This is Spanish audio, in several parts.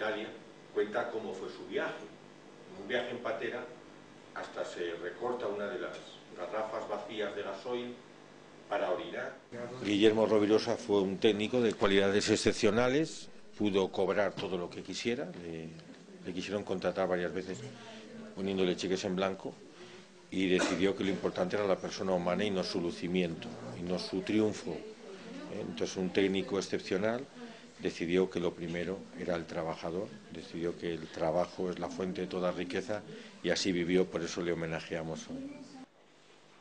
Italia, cuenta cómo fue su viaje. Un viaje en patera, hasta se recorta una de las garrafas vacías de gasoil para orinar. Guillermo Rovirosa fue un técnico de cualidades excepcionales, pudo cobrar todo lo que quisiera, le quisieron contratar varias veces poniéndole cheques en blanco, y decidió que lo importante era la persona humana y no su lucimiento, y no su triunfo. Entonces un técnico excepcional decidió que lo primero era el trabajador, decidió que el trabajo es la fuente de toda riqueza, y así vivió, por eso le homenajeamos hoy.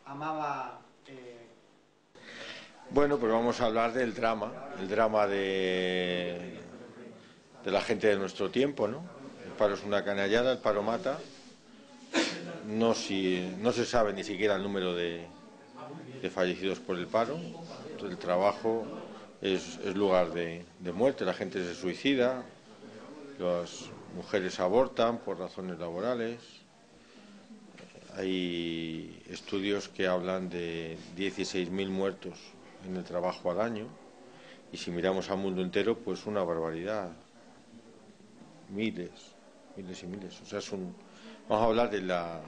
Amaba... Bueno, pues vamos a hablar del drama, el drama de la gente de nuestro tiempo, ¿no? El paro es una canallada, el paro mata. No se sabe ni siquiera el número de fallecidos por el paro. El trabajo es lugar de muerte, la gente se suicida, las mujeres abortan por razones laborales. Hay estudios que hablan de 16.000 muertos en el trabajo al año, y si miramos al mundo entero, pues una barbaridad, miles y miles. O sea, vamos a hablar de la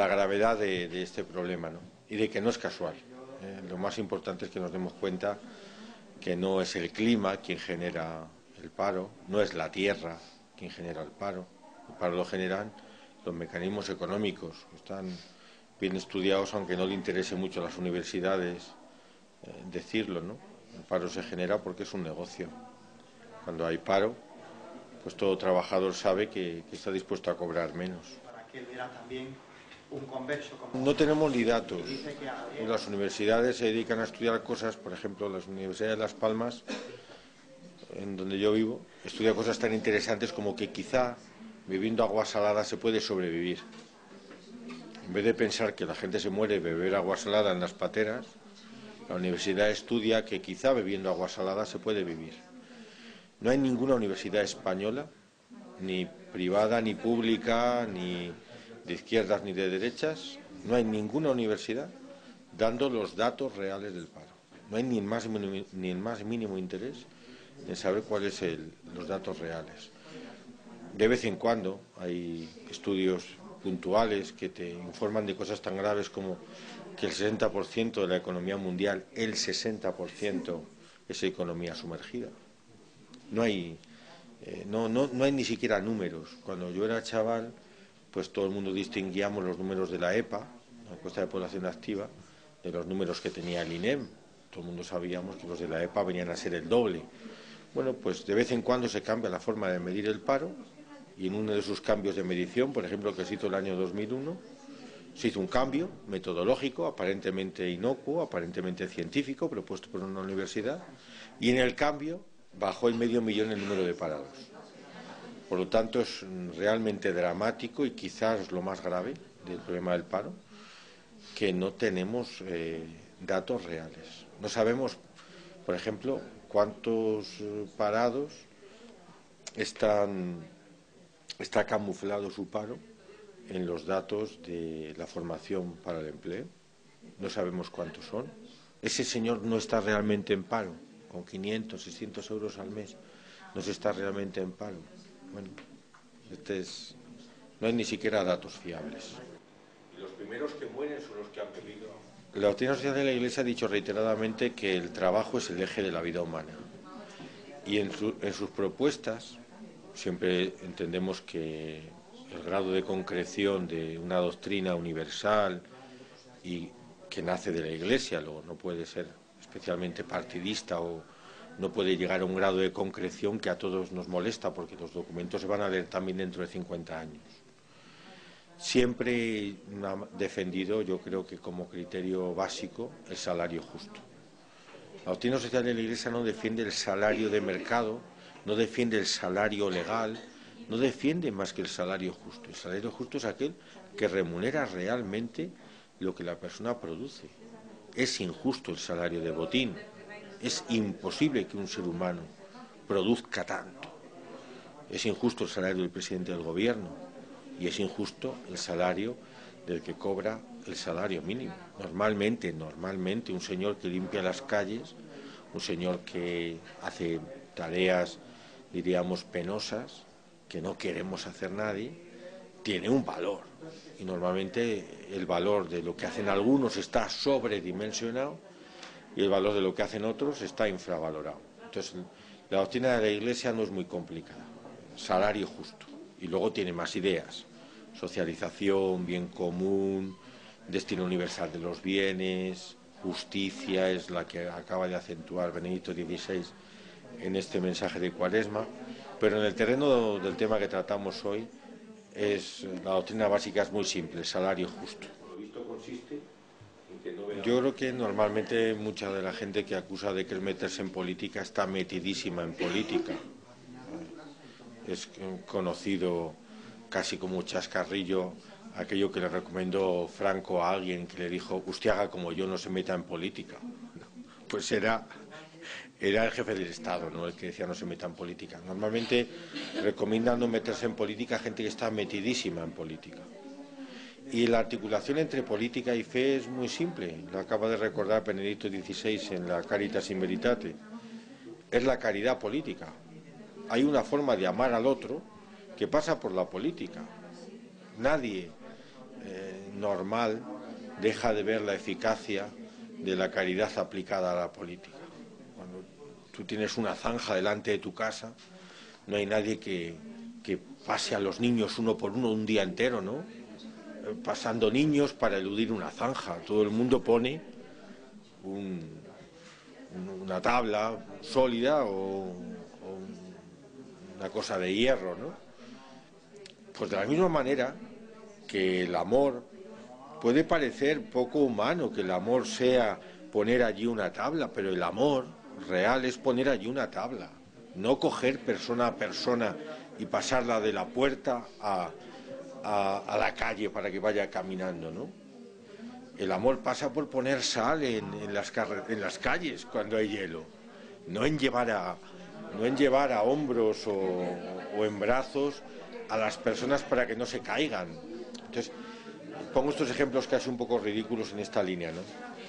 gravedad de este problema, ¿no? Y de que no es casual. Lo más importante es que nos demos cuenta que no es el clima quien genera el paro, no es la tierra quien genera el paro lo generan los mecanismos económicos, que están bien estudiados, aunque no le interese mucho a las universidades decirlo, ¿no? El paro se genera porque es un negocio. Cuando hay paro, pues todo trabajador sabe que está dispuesto a cobrar menos. Para que él era también un converso. No tenemos ni datos. Las universidades se dedican a estudiar cosas, por ejemplo, las universidades de Las Palmas, en donde yo vivo, estudia cosas tan interesantes como que quizá bebiendo agua salada se puede sobrevivir. En vez de pensar que la gente se muere de beber agua salada en las pateras, la universidad estudia que quizá bebiendo agua salada se puede vivir. No hay ninguna universidad española, ni privada, ni pública, ni de izquierdas ni de derechas, no hay ninguna universidad dando los datos reales del paro. No hay ni el más mínimo interés en saber cuáles son los datos reales. De vez en cuando hay estudios puntuales que te informan de cosas tan graves como que el 60% de la economía mundial, el 60% es economía sumergida. No hay ni siquiera números. Cuando yo era chaval, pues todo el mundo distinguíamos los números de la EPA, la encuesta de población activa, de los números que tenía el INEM. Todo el mundo sabíamos que los de la EPA venían a ser el doble. Bueno, pues de vez en cuando se cambia la forma de medir el paro, y en uno de sus cambios de medición, por ejemplo, que se hizo el año 2001, se hizo un cambio metodológico, aparentemente inocuo, aparentemente científico, propuesto por una universidad, y en el cambio bajó el 500.000 el número de parados. Por lo tanto, es realmente dramático y quizás lo más grave del problema del paro, que no tenemos datos reales. No sabemos, por ejemplo, cuántos parados está camuflado su paro en los datos de la formación para el empleo. No sabemos cuántos son. Ese señor no está realmente en paro, con 500, 600 euros al mes, no se está realmente en paro. Bueno, no hay ni siquiera datos fiables. Y los primeros que mueren son los que han bebido. La doctrina social de la Iglesia ha dicho reiteradamente que el trabajo es el eje de la vida humana. Y en sus propuestas siempre entendemos que el grado de concreción de una doctrina universal y que nace de la Iglesia, no puede ser especialmente partidista o no puede llegar a un grado de concreción que a todos nos molesta, porque los documentos se van a leer también dentro de 50 años. Siempre ha defendido, yo creo que como criterio básico, el salario justo. La doctrina social de la Iglesia no defiende el salario de mercado, no defiende el salario legal, no defiende más que el salario justo. El salario justo es aquel que remunera realmente lo que la persona produce. Es injusto el salario de botín. Es imposible que un ser humano produzca tanto. Es injusto el salario del presidente del gobierno y es injusto el salario del que cobra el salario mínimo. Normalmente un señor que limpia las calles, un señor que hace tareas, diríamos, penosas, que no queremos hacer nadie, tiene un valor. Y normalmente el valor de lo que hacen algunos está sobredimensionado y el valor de lo que hacen otros está infravalorado. Entonces, la doctrina de la Iglesia no es muy complicada. Salario justo. Y luego tiene más ideas. Socialización, bien común, destino universal de los bienes, justicia, es la que acaba de acentuar Benedicto XVI en este mensaje de Cuaresma. Pero en el terreno del tema que tratamos hoy, la doctrina básica es muy simple, salario justo. Yo creo que normalmente mucha de la gente que acusa de que el meterse en política está metidísima en política. Es conocido casi como un chascarrillo aquello que le recomendó Franco a alguien que le dijo: usted haga como yo, no se meta en política. Pues era el jefe del Estado, ¿no?, el que decía no se meta en política. Normalmente recomiendan no meterse en política a gente que está metidísima en política. Y la articulación entre política y fe es muy simple. Lo acaba de recordar Benedicto XVI en la Caritas in Veritate. Es la caridad política. Hay una forma de amar al otro que pasa por la política. Nadie normal deja de ver la eficacia de la caridad aplicada a la política. Cuando tú tienes una zanja delante de tu casa, no hay nadie que pase a los niños uno por uno un día entero, ¿no? Pasando niños para eludir una zanja. Todo el mundo pone una tabla sólida o una cosa de hierro, ¿no? Pues de la misma manera que el amor puede parecer poco humano, que el amor sea poner allí una tabla, pero el amor real es poner allí una tabla, no coger persona a persona y pasarla de la puerta a la calle para que vaya caminando, ¿no? El amor pasa por poner sal en las calles cuando hay hielo, no en llevar a hombros o en brazos a las personas para que no se caigan. Entonces, pongo estos ejemplos casi un poco ridículos en esta línea, ¿no?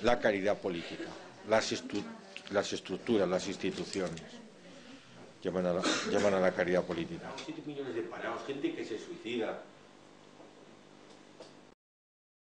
La caridad política, las estructuras, las instituciones llaman a la caridad política. 7 millones de parados, gente que se suicida.